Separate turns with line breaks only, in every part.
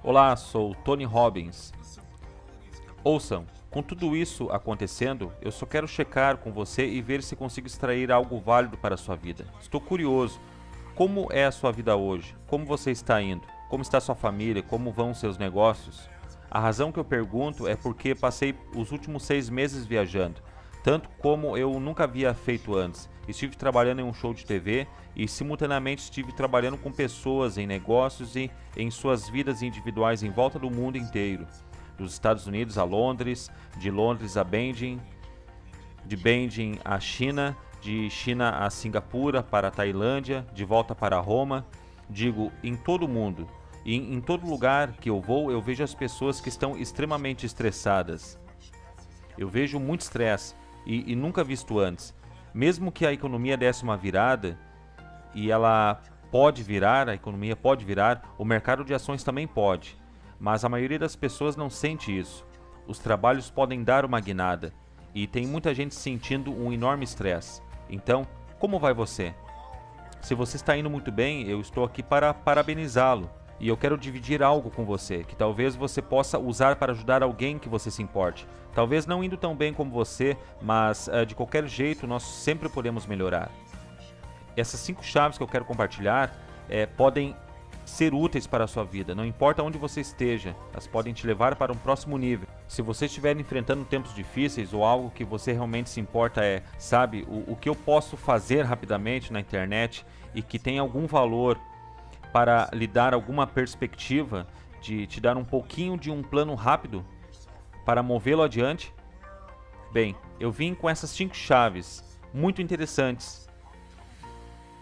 Olá, sou Tony Robbins. Ouçam, com tudo isso acontecendo, eu só quero checar com você e ver se consigo extrair algo válido para a sua vida. Estou curioso. Como é a sua vida hoje? Como você está indo? Como está sua família? Como vão seus negócios? A razão que eu pergunto é porque passei os últimos 6 meses viajando, tanto como eu nunca havia feito antes. Estive trabalhando em um show de TV e simultaneamente estive trabalhando com pessoas em negócios e em suas vidas individuais em volta do mundo inteiro. Dos Estados Unidos a Londres, de Londres a Beijing, de Beijing à China, de China a Singapura, para a Tailândia, de volta para Roma. Digo, em todo o mundo. E em todo lugar que eu vou, eu vejo as pessoas que estão extremamente estressadas. Eu vejo muito estresse e nunca visto antes. Mesmo que a economia desse uma virada, e ela pode virar, a economia pode virar, o mercado de ações também pode. Mas a maioria das pessoas não sente isso. Os trabalhos podem dar uma guinada, e tem muita gente sentindo um enorme estresse. Então, como vai você? Se você está indo muito bem, eu estou aqui para parabenizá-lo. E eu quero dividir algo com você, que talvez você possa usar para ajudar alguém que você se importe. Talvez não indo tão bem como você, mas de qualquer jeito nós sempre podemos melhorar. Essas 5 chaves que eu quero compartilhar podem ser úteis para a sua vida, não importa onde você esteja, elas podem te levar para um próximo nível. Se você estiver enfrentando tempos difíceis ou algo que você realmente se importa sabe, o que eu posso fazer rapidamente na internet e que tem algum valor para lhe dar alguma perspectiva, de te dar um pouquinho de um plano rápido para movê-lo adiante? Bem, eu vim com essas 5 chaves muito interessantes.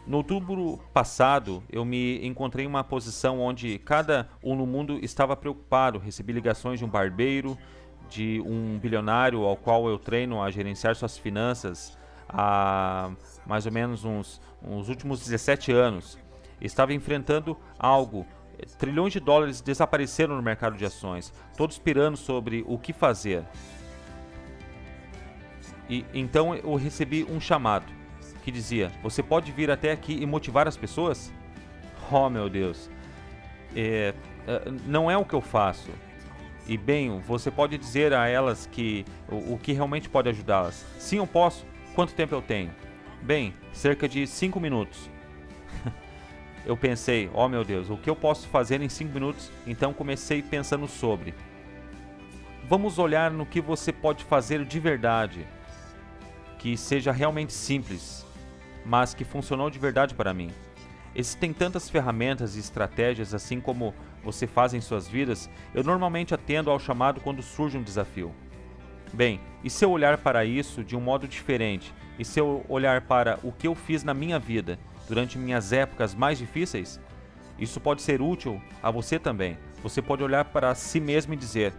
No outubro passado, eu me encontrei em uma posição onde cada um no mundo estava preocupado. Recebi ligações de um barbeiro, de um bilionário ao qual eu treino a gerenciar suas finanças há mais ou menos uns últimos 17 anos. Estava enfrentando algo. Trilhões de dólares desapareceram no mercado de ações, todos pirando sobre o que fazer. E então eu recebi um chamado que dizia: você pode vir até aqui e motivar as pessoas? Oh, meu Deus. Não é o que eu faço. E bem, você pode dizer a elas que o que realmente pode ajudá-las. Sim, eu posso. Quanto tempo eu tenho? Bem, cerca de 5 minutos. Eu pensei, oh meu Deus, o que eu posso fazer em 5 minutos? Então comecei pensando sobre. Vamos olhar no que você pode fazer de verdade, que seja realmente simples, mas que funcionou de verdade para mim. Existem tantas ferramentas e estratégias assim como você faz em suas vidas. Eu normalmente atendo ao chamado quando surge um desafio. Bem, e se eu olhar para isso de um modo diferente? E se eu olhar para o que eu fiz na minha vida durante minhas épocas mais difíceis? Isso pode ser útil a você também. Você pode olhar para si mesmo e dizer: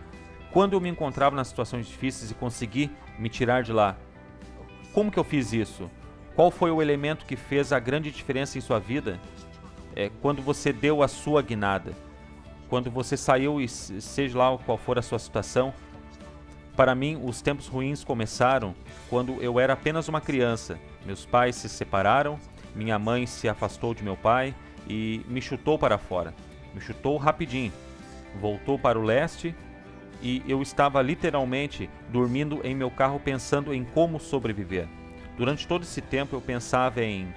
quando eu me encontrava nas situações difíceis e consegui me tirar de lá, como que eu fiz isso? Qual foi o elemento que fez a grande diferença em sua vida? Quando você deu a sua guinada, quando você saiu e seja lá qual for a sua situação. Para mim, os tempos ruins começaram quando eu era apenas uma criança. Meus pais se separaram, minha mãe se afastou de meu pai e me chutou para fora. Me chutou rapidinho. Voltou para o leste e eu estava literalmente dormindo em meu carro pensando em como sobreviver. Durante todo esse tempo eu pensava em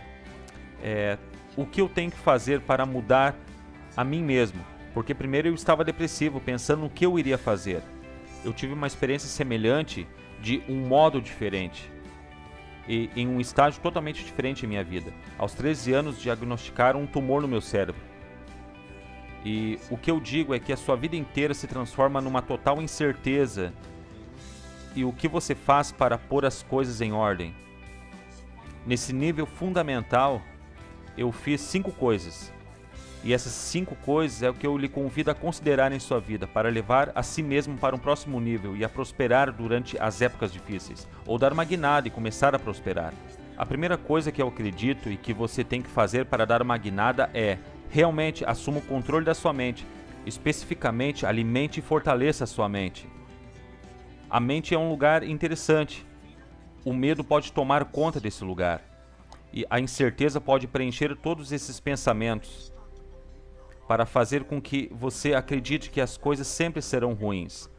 o que eu tenho que fazer para mudar a mim mesmo. Porque primeiro eu estava depressivo, pensando no que eu iria fazer. Eu tive uma experiência semelhante de um modo diferente. E em um estágio totalmente diferente em minha vida. Aos 13 anos diagnosticaram um tumor no meu cérebro. E o que eu digo é que a sua vida inteira se transforma numa total incerteza. E o que você faz para pôr as coisas em ordem? Nesse nível fundamental, eu fiz 5 coisas. E essas 5 coisas é o que eu lhe convido a considerar em sua vida, para levar a si mesmo para um próximo nível e a prosperar durante as épocas difíceis, ou dar uma guinada e começar a prosperar. A primeira coisa que eu acredito e que você tem que fazer para dar uma guinada é, realmente assuma o controle da sua mente, especificamente alimente e fortaleça a sua mente. A mente é um lugar interessante. O medo pode tomar conta desse lugar. E a incerteza pode preencher todos esses pensamentos. para fazer com que você acredite que as coisas sempre serão ruins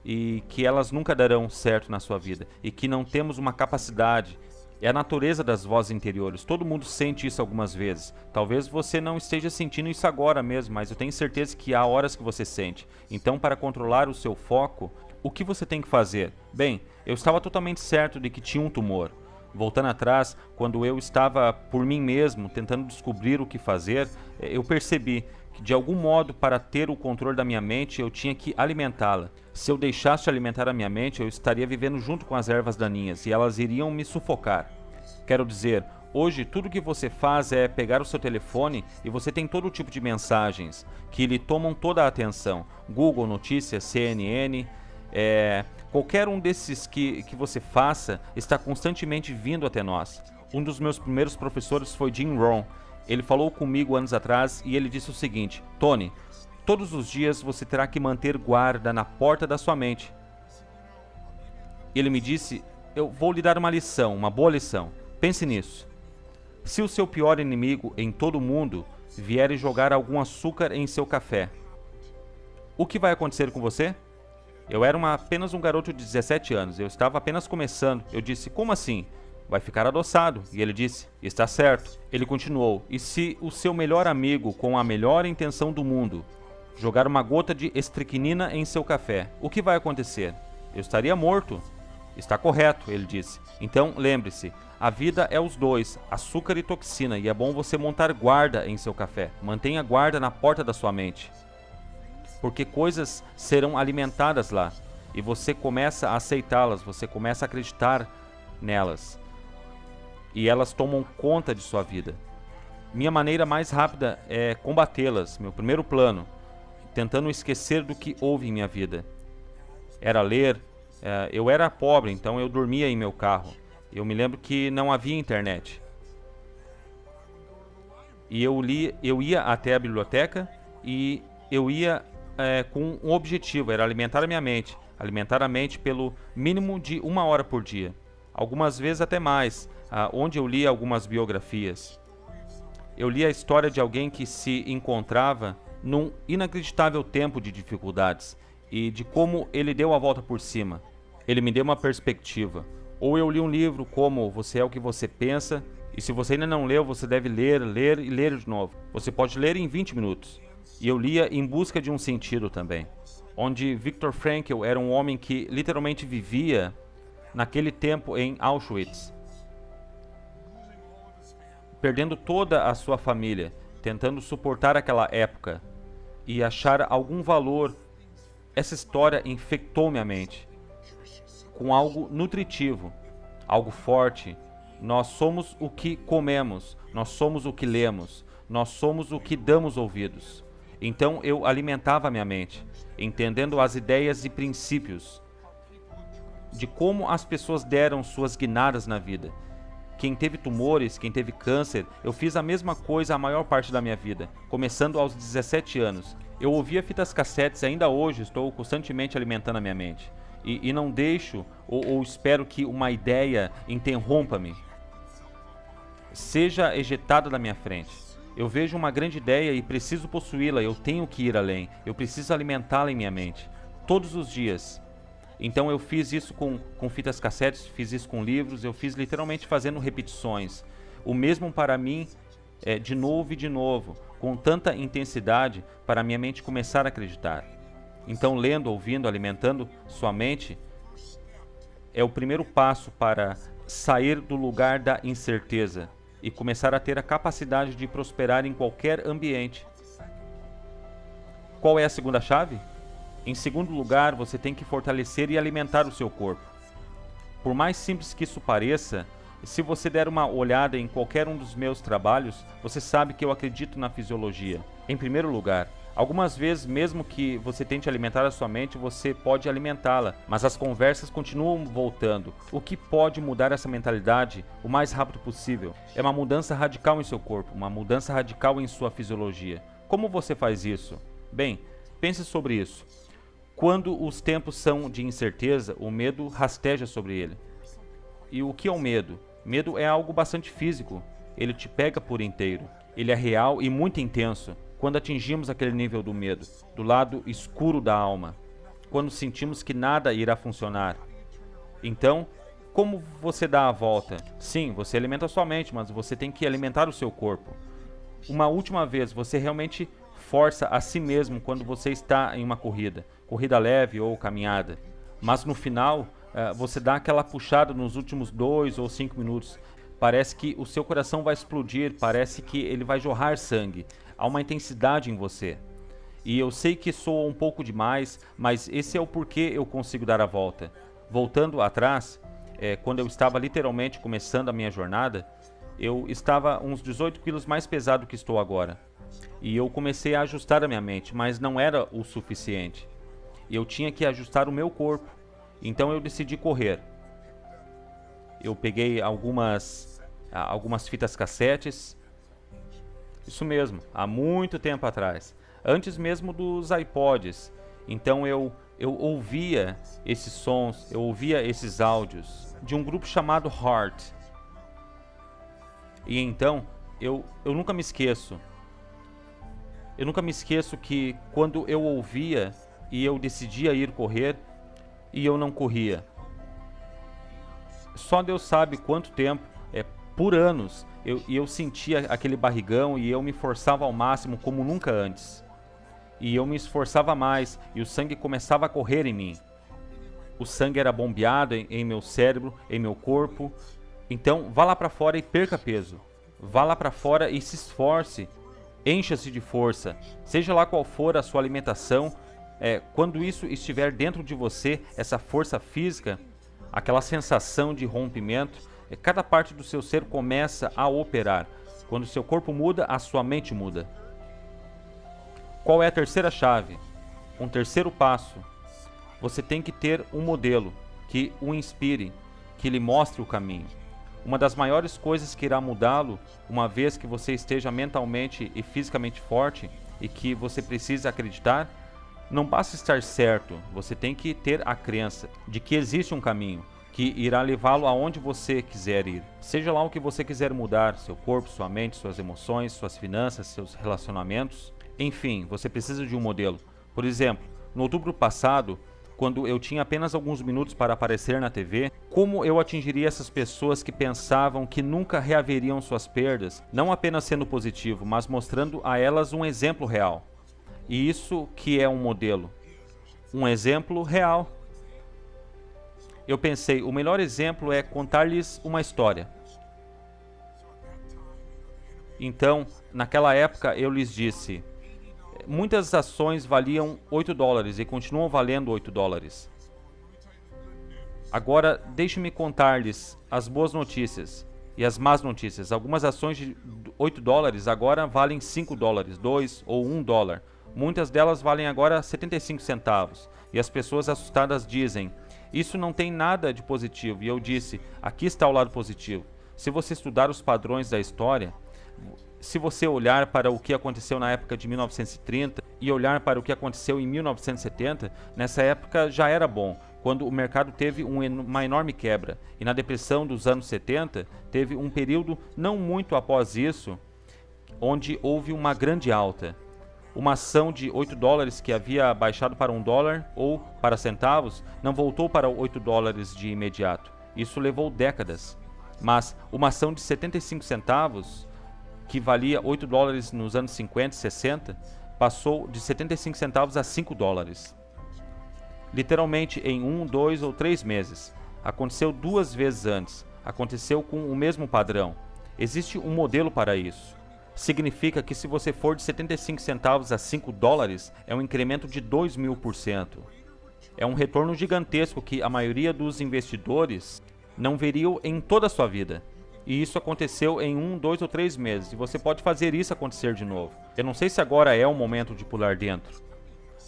e que elas nunca darão certo na sua vida e que não temos uma capacidade. É a natureza das vozes interiores. Todo mundo sente isso algumas vezes. Talvez você não esteja sentindo isso agora mesmo, mas eu tenho certeza que há horas que você sente. Então, para controlar o seu foco, o que você tem que fazer? Bem, eu estava totalmente certo de que tinha um tumor. Voltando atrás, quando eu estava por mim mesmo tentando descobrir o que fazer, eu percebi que de algum modo, para ter o controle da minha mente, eu tinha que alimentá-la. Se eu deixasse de alimentar a minha mente, eu estaria vivendo junto com as ervas daninhas e elas iriam me sufocar. Quero dizer, hoje tudo que você faz é pegar o seu telefone e você tem todo tipo de mensagens que lhe tomam toda a atenção. Google Notícias, CNN, qualquer um desses que você faça está constantemente vindo até nós. Um dos meus primeiros professores foi Jim Rohn. Ele falou comigo anos atrás e ele disse o seguinte: Tony, todos os dias você terá que manter guarda na porta da sua mente. Ele me disse: eu vou lhe dar uma lição, uma boa lição. Pense nisso. Se o seu pior inimigo em todo o mundo vier e jogar algum açúcar em seu café, o que vai acontecer com você? Eu era apenas um garoto de 17 anos, eu estava apenas começando. Eu disse: como assim? Vai ficar adoçado. E ele disse: está certo. Ele continuou: e se o seu melhor amigo, com a melhor intenção do mundo, jogar uma gota de estricnina em seu café, o que vai acontecer? Eu estaria morto. Está correto, ele disse. Então, lembre-se, a vida é os dois, açúcar e toxina, e é bom você montar guarda em seu café. Mantenha guarda na porta da sua mente, porque coisas serão alimentadas lá, e você começa a aceitá-las, você começa a acreditar nelas, e elas tomam conta de sua vida. Minha maneira mais rápida é combatê-las. Meu primeiro plano, tentando esquecer do que houve em minha vida, era ler. Eu era pobre, então eu dormia em meu carro. Eu me lembro que não havia internet. E eu ia até a biblioteca e eu ia com um objetivo, era alimentar a minha mente. Alimentar a mente pelo mínimo de 1 hora por dia. Algumas vezes até mais, onde eu lia algumas biografias. Eu li a história de alguém que se encontrava num inacreditável tempo de dificuldades e de como ele deu a volta por cima. Ele me deu uma perspectiva. Ou eu li um livro como Você é o que você pensa, e se você ainda não leu, você deve ler e ler de novo. Você pode ler em 20 minutos. E eu lia Em Busca de um Sentido também, onde Viktor Frankl era um homem que literalmente vivia naquele tempo em Auschwitz, perdendo toda a sua família, tentando suportar aquela época e achar algum valor. Essa história infectou minha mente com algo nutritivo, algo forte. Nós somos o que comemos, nós somos o que lemos, nós somos o que damos ouvidos. Então eu alimentava minha mente, entendendo as ideias e princípios de como as pessoas deram suas guinadas na vida. Quem teve tumores, quem teve câncer, eu fiz a mesma coisa a maior parte da minha vida, começando aos 17 anos. Eu ouvia fitas cassetes e ainda hoje estou constantemente alimentando a minha mente. E não deixo ou espero que uma ideia interrompa-me, seja ejetada da minha frente. Eu vejo uma grande ideia e preciso possuí-la, eu tenho que ir além, eu preciso alimentá-la em minha mente, todos os dias. Então eu fiz isso com fitas cassetes, fiz isso com livros, eu fiz literalmente fazendo repetições. O mesmo para mim, de novo e de novo, com tanta intensidade para minha mente começar a acreditar. Então lendo, ouvindo, alimentando sua mente é o primeiro passo para sair do lugar da incerteza e começar a ter a capacidade de prosperar em qualquer ambiente. Qual é a segunda chave? Em segundo lugar, você tem que fortalecer e alimentar o seu corpo. Por mais simples que isso pareça, se você der uma olhada em qualquer um dos meus trabalhos, você sabe que eu acredito na fisiologia. Em primeiro lugar, algumas vezes, mesmo que você tente alimentar a sua mente, você pode alimentá-la, mas as conversas continuam voltando. O que pode mudar essa mentalidade o mais rápido possível é uma mudança radical em seu corpo, uma mudança radical em sua fisiologia. Como você faz isso? Bem, pense sobre isso. Quando os tempos são de incerteza, o medo rasteja sobre ele. E o que é o medo? Medo é algo bastante físico. Ele te pega por inteiro. Ele é real e muito intenso. quando atingimos aquele nível do medo, do lado escuro da alma, quando sentimos que nada irá funcionar. Então, como você dá a volta? Sim, você alimenta a sua mente, mas você tem que alimentar o seu corpo. Uma última vez, você realmente força a si mesmo quando você está em uma corrida leve ou caminhada. Mas no final, você dá aquela puxada nos últimos 2 ou 5 minutos. Parece que o seu coração vai explodir, parece que ele vai jorrar sangue. Há uma intensidade em você. E eu sei que soa um pouco demais, mas esse é o porquê eu consigo dar a volta. Voltando atrás, quando eu estava literalmente começando a minha jornada, eu estava uns 18 quilos mais pesado que estou agora. E eu comecei a ajustar a minha mente, mas não era o suficiente. Eu tinha que ajustar o meu corpo. Então eu decidi correr. Eu peguei algumas fitas cassetes. Isso mesmo, há muito tempo atrás. Antes mesmo dos iPods. Então eu ouvia esses sons, eu ouvia esses áudios de um grupo chamado Heart. E então, eu nunca me esqueço. Eu nunca me esqueço que quando eu ouvia e eu decidia ir correr e eu não corria. Só Deus sabe quanto tempo, por anos, eu sentia aquele barrigão e eu me forçava ao máximo como nunca antes. E eu me esforçava mais e o sangue começava a correr em mim. O sangue era bombeado em meu cérebro, em meu corpo. Então, vá lá para fora e perca peso. Vá lá para fora e se esforce. Encha-se de força. Seja lá qual for a sua alimentação, quando isso estiver dentro de você, essa força física, aquela sensação de rompimento, cada parte do seu ser começa a operar. Quando o seu corpo muda, a sua mente muda. Qual é a terceira chave? Um terceiro passo. Você tem que ter um modelo que o inspire, que lhe mostre o caminho. Uma das maiores coisas que irá mudá-lo, uma vez que você esteja mentalmente e fisicamente forte e que você precisa acreditar, não basta estar certo, você tem que ter a crença de que existe um caminho que irá levá-lo aonde você quiser ir. Seja lá o que você quiser mudar, seu corpo, sua mente, suas emoções, suas finanças, seus relacionamentos. Enfim, você precisa de um modelo. Por exemplo, no outubro passado, quando eu tinha apenas alguns minutos para aparecer na TV, como eu atingiria essas pessoas que pensavam que nunca reaveriam suas perdas, não apenas sendo positivo, mas mostrando a elas um exemplo real. E isso que é um modelo. Um exemplo real. Eu pensei, o melhor exemplo é contar-lhes uma história. Então, naquela época eu lhes disse, muitas ações valiam $8 e continuam valendo $8. Agora, deixe-me contar-lhes as boas notícias e as más notícias. Algumas ações de $8 agora valem $5, 2 ou $1. Muitas delas valem agora 75 centavos. E as pessoas assustadas dizem, isso não tem nada de positivo. E eu disse, aqui está o lado positivo. Se você estudar os padrões da história, se você olhar para o que aconteceu na época de 1930 e olhar para o que aconteceu em 1970, nessa época já era bom, quando o mercado teve uma enorme quebra. E na depressão dos anos 70, teve um período não muito após isso, onde houve uma grande alta. Uma ação de $8 que havia baixado para $1 ou para centavos, não voltou para $8 de imediato. Isso levou décadas. Mas uma ação de 75 centavos, que valia $8 nos anos 50 e 60, passou de 75 centavos a $5. Literalmente em 1, 2 ou 3 meses. Aconteceu 2 vezes antes. Aconteceu com o mesmo padrão. Existe um modelo para isso. Significa que se você for de 75 centavos a $5, é um incremento de 2.000%. É um retorno gigantesco que a maioria dos investidores não veriam em toda a sua vida. E isso aconteceu em 1, 2 ou 3 meses. E você pode fazer isso acontecer de novo. Eu não sei se agora é o momento de pular dentro.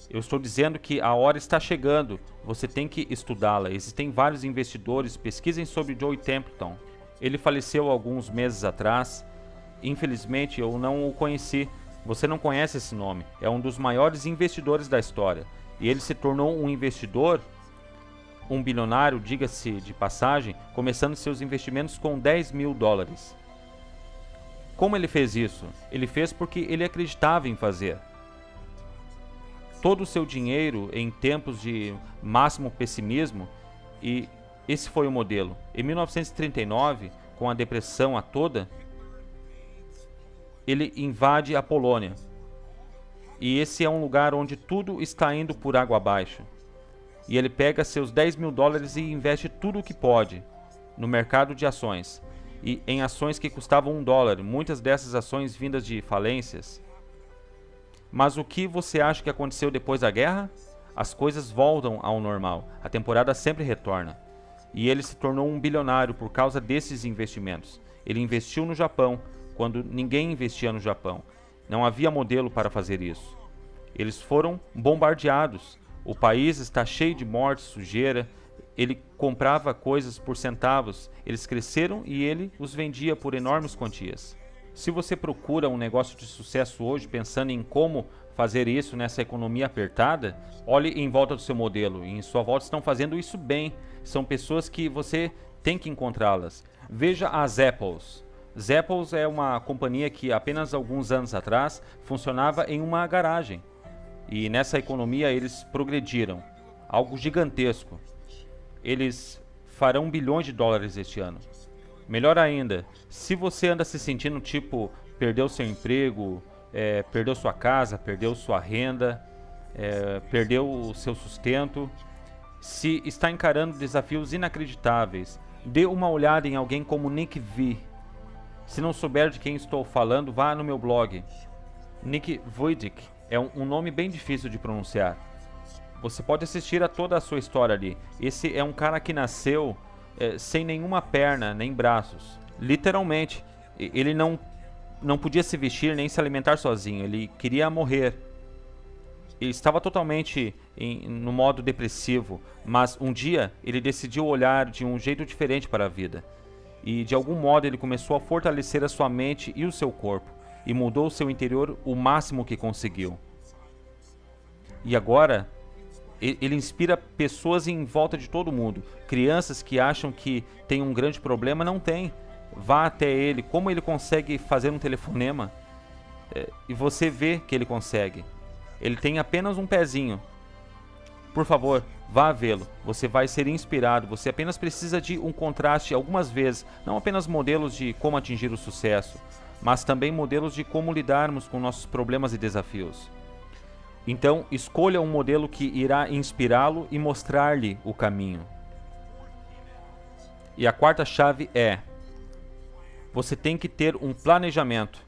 Eu estou dizendo que a hora está chegando. Você tem que estudá-la. Existem vários investidores. Pesquisem sobre Joe Templeton. Ele faleceu alguns meses atrás. Infelizmente, eu não o conheci. Você não conhece esse nome. É um dos maiores investidores da história. E ele se tornou um investidor, um bilionário, diga-se de passagem, começando seus investimentos com $10.000. Como ele fez isso? Ele fez porque ele acreditava em fazer. Todo o seu dinheiro em tempos de máximo pessimismo, e esse foi o modelo. Em 1939, com a depressão a toda, ele invade a Polônia. E esse é um lugar onde tudo está indo por água abaixo. E ele pega seus 10 mil dólares e investe tudo o que pode no mercado de ações. E em ações que custavam $1, muitas dessas ações vindas de falências. Mas o que você acha que aconteceu depois da guerra? As coisas voltam ao normal, a temporada sempre retorna. E ele se tornou um bilionário por causa desses investimentos. Ele investiu no Japão, quando ninguém investia no Japão. Não havia modelo para fazer isso. Eles foram bombardeados. O país está cheio de morte, sujeira. Ele comprava coisas por centavos. Eles cresceram e ele os vendia por enormes quantias. Se você procura um negócio de sucesso hoje pensando em como fazer isso nessa economia apertada, olhe em volta do seu modelo. E em sua volta estão fazendo isso bem. São pessoas que você tem que encontrá-las. Veja as Apples. Zappos é uma companhia que apenas alguns anos atrás funcionava em uma garagem. E nessa economia eles progrediram. Algo gigantesco. Eles farão bilhões de dólares este ano. Melhor ainda, se você anda se sentindo tipo, perdeu seu emprego, perdeu sua casa, perdeu sua renda, perdeu o seu sustento, se está encarando desafios inacreditáveis, dê uma olhada em alguém como Nick V. Se não souber de quem estou falando, vá no meu blog. Nick Vujicic é um nome bem difícil de pronunciar. Você pode assistir a toda a sua história ali. Esse é um cara que nasceu sem nenhuma perna, nem braços. Literalmente, ele não podia se vestir nem se alimentar sozinho. Ele queria morrer. Ele estava totalmente no modo depressivo, mas um dia ele decidiu olhar de um jeito diferente para a vida. E de algum modo ele começou a fortalecer a sua mente e o seu corpo, e mudou o seu interior o máximo que conseguiu. E agora, ele inspira pessoas em volta de todo mundo. Crianças que acham que tem um grande problema, não tem. Vá até ele, como ele consegue fazer um telefonema, e você vê que ele consegue. Ele tem apenas um pezinho. Por favor, vá vê-lo. Você vai ser inspirado. Você apenas precisa de um contraste algumas vezes. Não apenas modelos de como atingir o sucesso, mas também modelos de como lidarmos com nossos problemas e desafios. Então, escolha um modelo que irá inspirá-lo e mostrar-lhe o caminho. E a quarta chave é: você tem que ter um planejamento.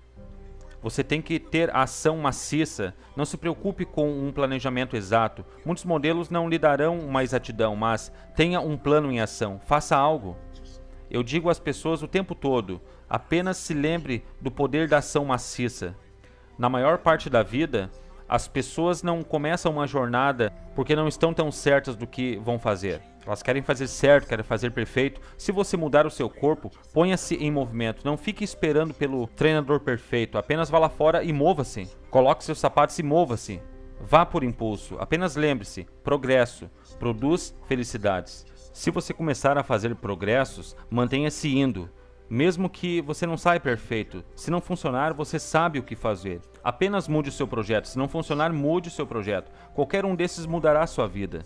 Você tem que ter ação maciça. Não se preocupe com um planejamento exato. Muitos modelos não lhe darão uma exatidão, mas tenha um plano em ação. Faça algo. Eu digo às pessoas o tempo todo, apenas se lembre do poder da ação maciça. Na maior parte da vida, as pessoas não começam uma jornada porque não estão tão certas do que vão fazer. Elas querem fazer certo, querem fazer perfeito. Se você mudar o seu corpo, ponha-se em movimento. Não fique esperando pelo treinador perfeito. Apenas vá lá fora e mova-se. Coloque seus sapatos e mova-se. Vá por impulso. Apenas lembre-se, progresso produz felicidades. Se você começar a fazer progressos, mantenha-se indo. Mesmo que você não saia perfeito. Se não funcionar, você sabe o que fazer. Apenas mude o seu projeto. Se não funcionar, mude o seu projeto. Qualquer um desses mudará a sua vida.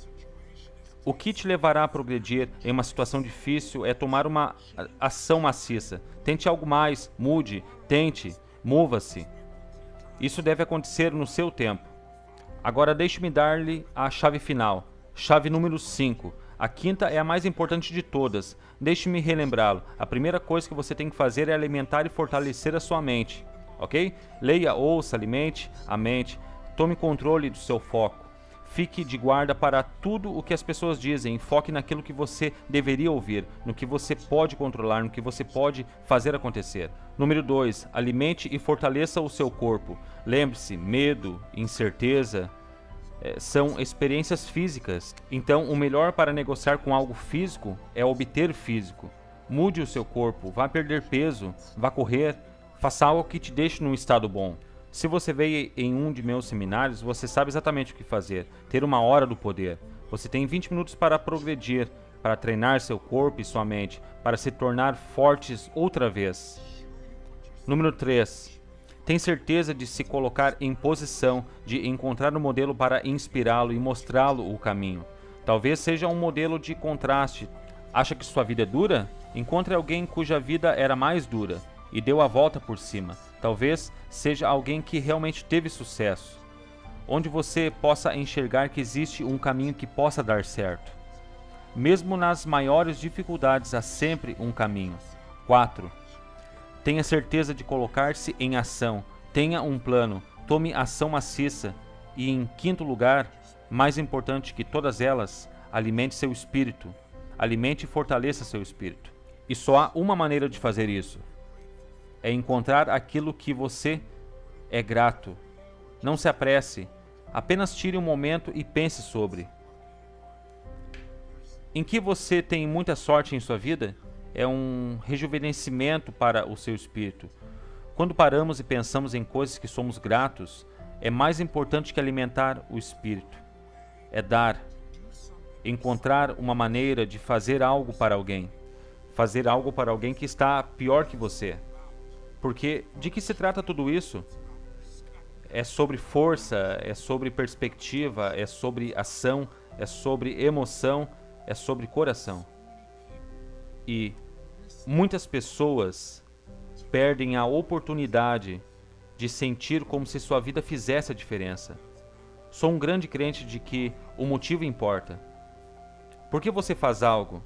O que te levará a progredir em uma situação difícil é tomar uma ação maciça. Tente algo mais, mude, tente, mova-se. Isso deve acontecer no seu tempo. Agora deixe-me dar-lhe a chave final. Chave número 5. A quinta é a mais importante de todas. Deixe-me relembrá-lo. A primeira coisa que você tem que fazer é alimentar e fortalecer a sua mente. Ok? Leia, ouça, alimente a mente. Tome controle do seu foco. Fique de guarda para tudo o que as pessoas dizem. Foque naquilo que você deveria ouvir, no que você pode controlar, no que você pode fazer acontecer. Número 2. Alimente e fortaleça o seu corpo. Lembre-se, medo, incerteza são experiências físicas. Então, o melhor para negociar com algo físico é obter físico. Mude o seu corpo, vá perder peso, vá correr, faça algo que te deixe num estado bom. Se você veio em um de meus seminários, você sabe exatamente o que fazer. Ter uma hora do poder. Você tem 20 minutos para progredir, para treinar seu corpo e sua mente, para se tornar fortes outra vez. Número 3. Tem certeza de se colocar em posição de encontrar um modelo para inspirá-lo e mostrá-lo o caminho. Talvez seja um modelo de contraste. Acha que sua vida é dura? Encontre alguém cuja vida era mais dura e deu a volta por cima. Talvez seja alguém que realmente teve sucesso, onde você possa enxergar que existe um caminho que possa dar certo. Mesmo nas maiores dificuldades há sempre um caminho. 4. Tenha certeza de colocar-se em ação. Tenha um plano. Tome ação maciça. E em quinto lugar, mais importante que todas elas, alimente seu espírito. Alimente e fortaleça seu espírito. E só há uma maneira de fazer isso. É encontrar aquilo que você é grato. Não se apresse. Apenas tire um momento e pense sobre. Em que você tem muita sorte em sua vida? É um rejuvenescimento para o seu espírito. Quando paramos e pensamos em coisas que somos gratos, é mais importante que alimentar o espírito. É dar. Encontrar uma maneira de fazer algo para alguém. Fazer algo para alguém que está pior que você. Porque de que se trata tudo isso? É sobre força, é sobre perspectiva, é sobre ação, é sobre emoção, é sobre coração. E muitas pessoas perdem a oportunidade de sentir como se sua vida fizesse a diferença. Sou um grande crente de que o motivo importa. Por que você faz algo?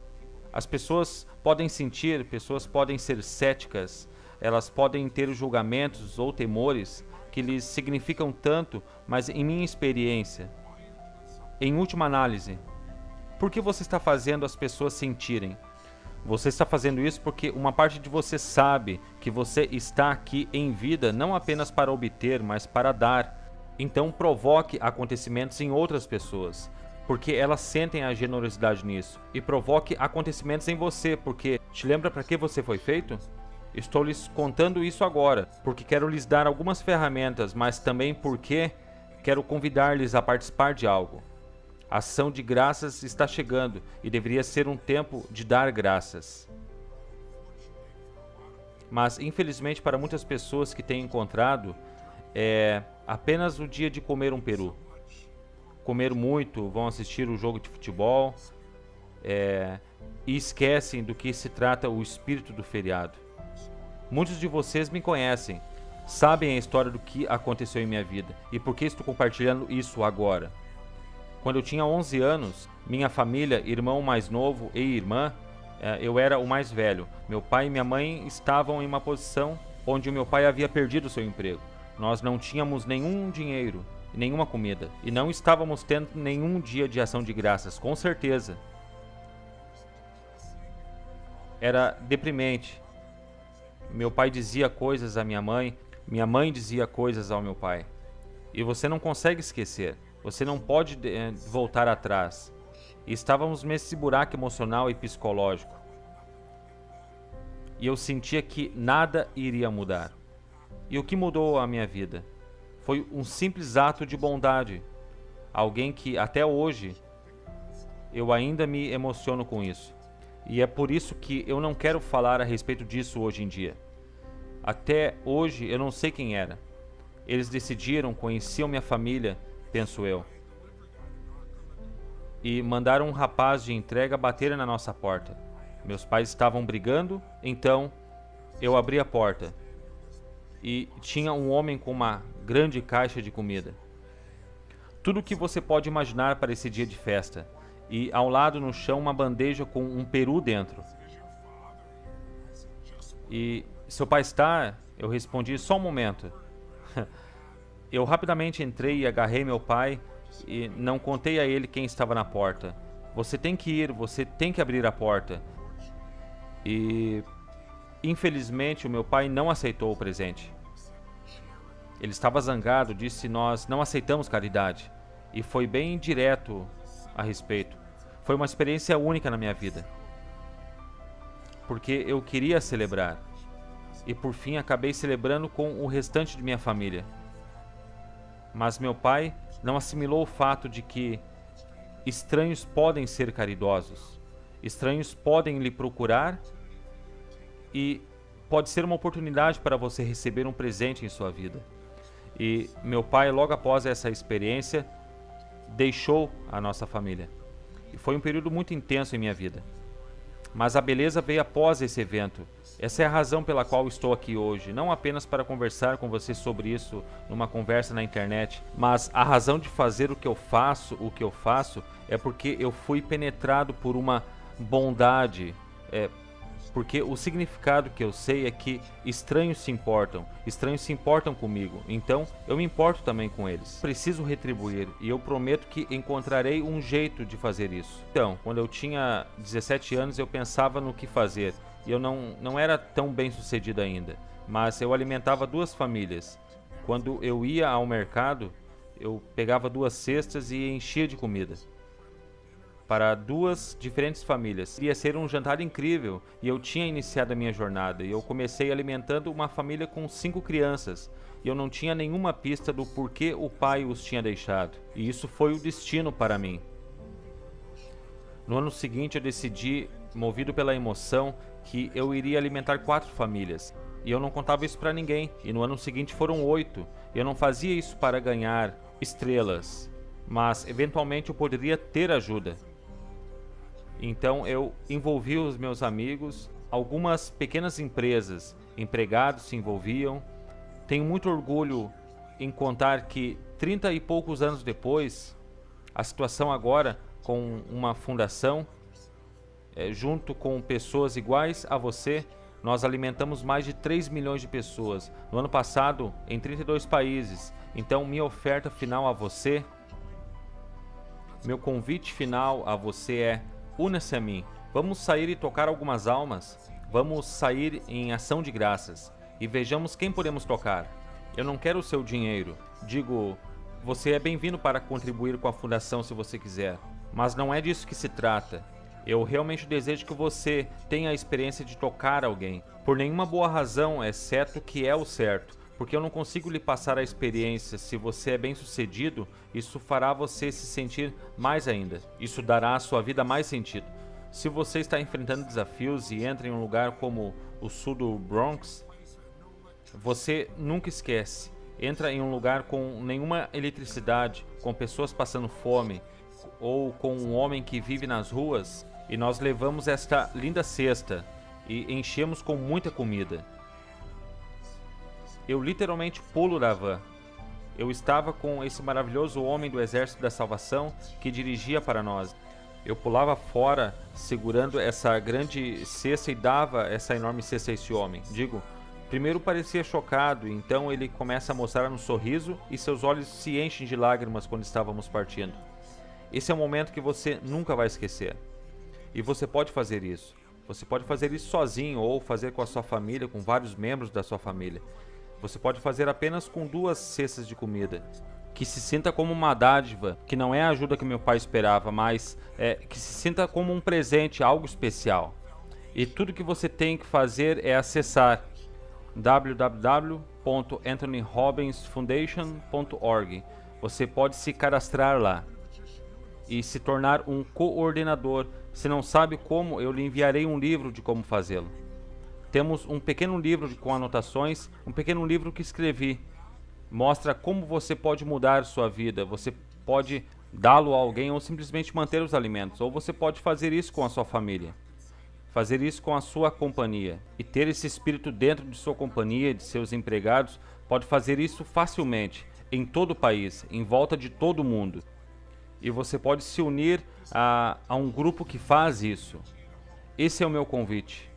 As pessoas podem sentir, pessoas podem ser céticas, elas podem ter julgamentos ou temores que lhes significam tanto, mas em minha experiência, em última análise, por que você está fazendo as pessoas sentirem? Você está fazendo isso porque uma parte de você sabe que você está aqui em vida não apenas para obter, mas para dar. Então provoque acontecimentos em outras pessoas, porque elas sentem a generosidade nisso. E provoque acontecimentos em você, porque te lembra para que você foi feito? Estou lhes contando isso agora, porque quero lhes dar algumas ferramentas, mas também porque quero convidar-lhes a participar de algo. A ação de graças está chegando e deveria ser um tempo de dar graças. Mas, infelizmente, para muitas pessoas que têm encontrado, é apenas o dia de comer um peru. Comer muito, vão assistir o jogo de futebol e esquecem do que se trata o espírito do feriado. Muitos de vocês me conhecem, sabem a história do que aconteceu em minha vida e por que estou compartilhando isso agora. Quando eu tinha 11 anos, minha família, irmão mais novo e irmã, eu era o mais velho. Meu pai e minha mãe estavam em uma posição onde o meu pai havia perdido seu emprego. Nós não tínhamos nenhum dinheiro, nenhuma comida e não estávamos tendo nenhum dia de ação de graças, com certeza. Era deprimente. Meu pai dizia coisas à minha mãe dizia coisas ao meu pai. E você não consegue esquecer, você não pode voltar atrás. E estávamos nesse buraco emocional e psicológico. E eu sentia que nada iria mudar. E o que mudou a minha vida? Foi um simples ato de bondade. Alguém que até hoje eu ainda me emociono com isso. E é por isso que eu não quero falar a respeito disso hoje em dia. Até hoje eu não sei quem era. Eles decidiram, conheciam minha família, penso eu. E mandaram um rapaz de entrega bater na nossa porta. Meus pais estavam brigando, então eu abri a porta. E tinha um homem com uma grande caixa de comida. Tudo o que você pode imaginar para esse dia de festa. E ao lado no chão uma bandeja com um peru dentro. E seu pai está? Eu respondi, só um momento. Eu rapidamente entrei e agarrei meu pai e não contei a ele quem estava na porta. Você tem que ir, você tem que abrir a porta. E infelizmente o meu pai não aceitou o presente. Ele estava zangado, disse nós não aceitamos caridade. E foi bem direto a respeito. Foi uma experiência única na minha vida. Porque eu queria celebrar. E por fim acabei celebrando com o restante de minha família. Mas meu pai não assimilou o fato de que estranhos podem ser caridosos. Estranhos podem lhe procurar e pode ser uma oportunidade para você receber um presente em sua vida. E meu pai, logo após essa experiência, deixou a nossa família. E foi um período muito intenso em minha vida. Mas a beleza veio após esse evento. Essa é a razão pela qual estou aqui hoje, não apenas para conversar com você sobre isso numa conversa na internet, mas a razão de fazer o que eu faço, é porque eu fui penetrado por uma bondade, porque o significado que eu sei é que estranhos se importam comigo, então eu me importo também com eles. Preciso retribuir e eu prometo que encontrarei um jeito de fazer isso. Então, quando eu tinha 17 anos eu pensava no que fazer e eu não era tão bem sucedido ainda, mas eu alimentava 2 famílias. Quando eu ia ao mercado, eu pegava 2 cestas e enchia de comida para 2 diferentes famílias. Ia ser um jantar incrível e eu tinha iniciado a minha jornada e eu comecei alimentando uma família com 5 crianças e eu não tinha nenhuma pista do porquê o pai os tinha deixado. E isso foi o destino para mim. No ano seguinte eu decidi, movido pela emoção, que eu iria alimentar 4 famílias. E eu não contava isso para ninguém. E no ano seguinte foram 8. E eu não fazia isso para ganhar estrelas, mas eventualmente eu poderia ter ajuda. Então eu envolvi os meus amigos, algumas pequenas empresas, empregados se envolviam. Tenho muito orgulho em contar que 30 e poucos anos depois, a situação agora com uma fundação, junto com pessoas iguais a você, nós alimentamos mais de 3 milhões de pessoas. No ano passado, em 32 países. Então minha oferta final a você, meu convite final a você é: una-se a mim. Vamos sair e tocar algumas almas. Vamos sair em ação de graças. E vejamos quem podemos tocar. Eu não quero o seu dinheiro. Digo, você é bem-vindo para contribuir com a fundação se você quiser. Mas não é disso que se trata. Eu realmente desejo que você tenha a experiência de tocar alguém. Por nenhuma boa razão, exceto que é o certo. Porque eu não consigo lhe passar a experiência. Se você é bem sucedido, isso fará você se sentir mais ainda. Isso dará à sua vida mais sentido. Se você está enfrentando desafios e entra em um lugar como o sul do Bronx, você nunca esquece. Entra em um lugar com nenhuma eletricidade, com pessoas passando fome, ou com um homem que vive nas ruas, e nós levamos esta linda cesta e enchemos com muita comida. Eu literalmente pulo da van. Eu estava com esse maravilhoso homem do Exército da Salvação que dirigia para nós. Eu pulava fora segurando essa grande cesta e dava essa enorme cesta a esse homem. Digo, primeiro parecia chocado, então ele começa a mostrar um sorriso e seus olhos se enchem de lágrimas quando estávamos partindo. Esse é um momento que você nunca vai esquecer. E você pode fazer isso. Você pode fazer isso sozinho ou fazer com a sua família, com vários membros da sua família. Você pode fazer apenas com 2 cestas de comida. Que se sinta como uma dádiva, que não é a ajuda que meu pai esperava, mas que se sinta como um presente, algo especial. E tudo que você tem que fazer é acessar www.anthonyrobbinsfoundation.org. Você pode se cadastrar lá e se tornar um coordenador. Se não sabe como, eu lhe enviarei um livro de como fazê-lo. Temos um pequeno livro com anotações, um pequeno livro que escrevi. Mostra como você pode mudar sua vida. Você pode dá-lo a alguém ou simplesmente manter os alimentos. Ou você pode fazer isso com a sua família. Fazer isso com a sua companhia. E ter esse espírito dentro de sua companhia, de seus empregados, pode fazer isso facilmente, em todo o país, em volta de todo o mundo. E você pode se unir a um grupo que faz isso. Esse é o meu convite.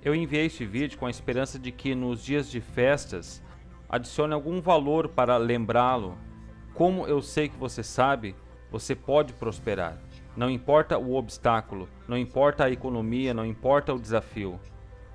Eu enviei este vídeo com a esperança de que nos dias de festas adicione algum valor para lembrá-lo. Como eu sei que você sabe, você pode prosperar. Não importa o obstáculo, não importa a economia, não importa o desafio.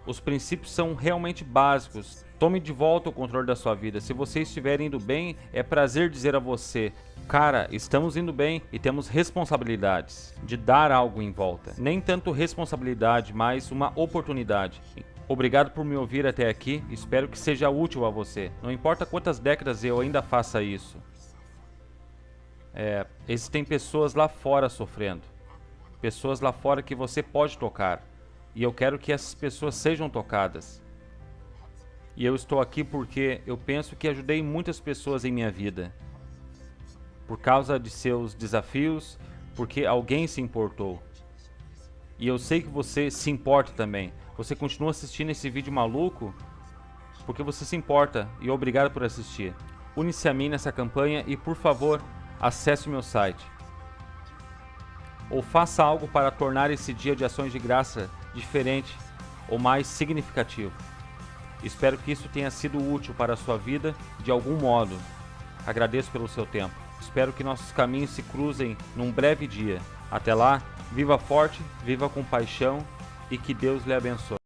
Os princípios são realmente básicos. Tome de volta o controle da sua vida. Se você estiver indo bem, é prazer dizer a você: cara, estamos indo bem e temos responsabilidades de dar algo em volta. Nem tanto responsabilidade, mas uma oportunidade. Obrigado por me ouvir até aqui. Espero que seja útil a você. Não importa quantas décadas eu ainda faça isso. Existem pessoas lá fora sofrendo. Pessoas lá fora que você pode tocar. E eu quero que essas pessoas sejam tocadas. E eu estou aqui porque eu penso que ajudei muitas pessoas em minha vida. Por causa de seus desafios, porque alguém se importou. E eu sei que você se importa também. Você continua assistindo esse vídeo maluco porque você se importa, e obrigado por assistir. Une-se a mim nessa campanha e, por favor, acesse o meu site. Ou faça algo para tornar esse dia de ações de graça diferente ou mais significativo. Espero que isso tenha sido útil para a sua vida de algum modo. Agradeço pelo seu tempo. Espero que nossos caminhos se cruzem num breve dia. Até lá, viva forte, viva com paixão e que Deus lhe abençoe.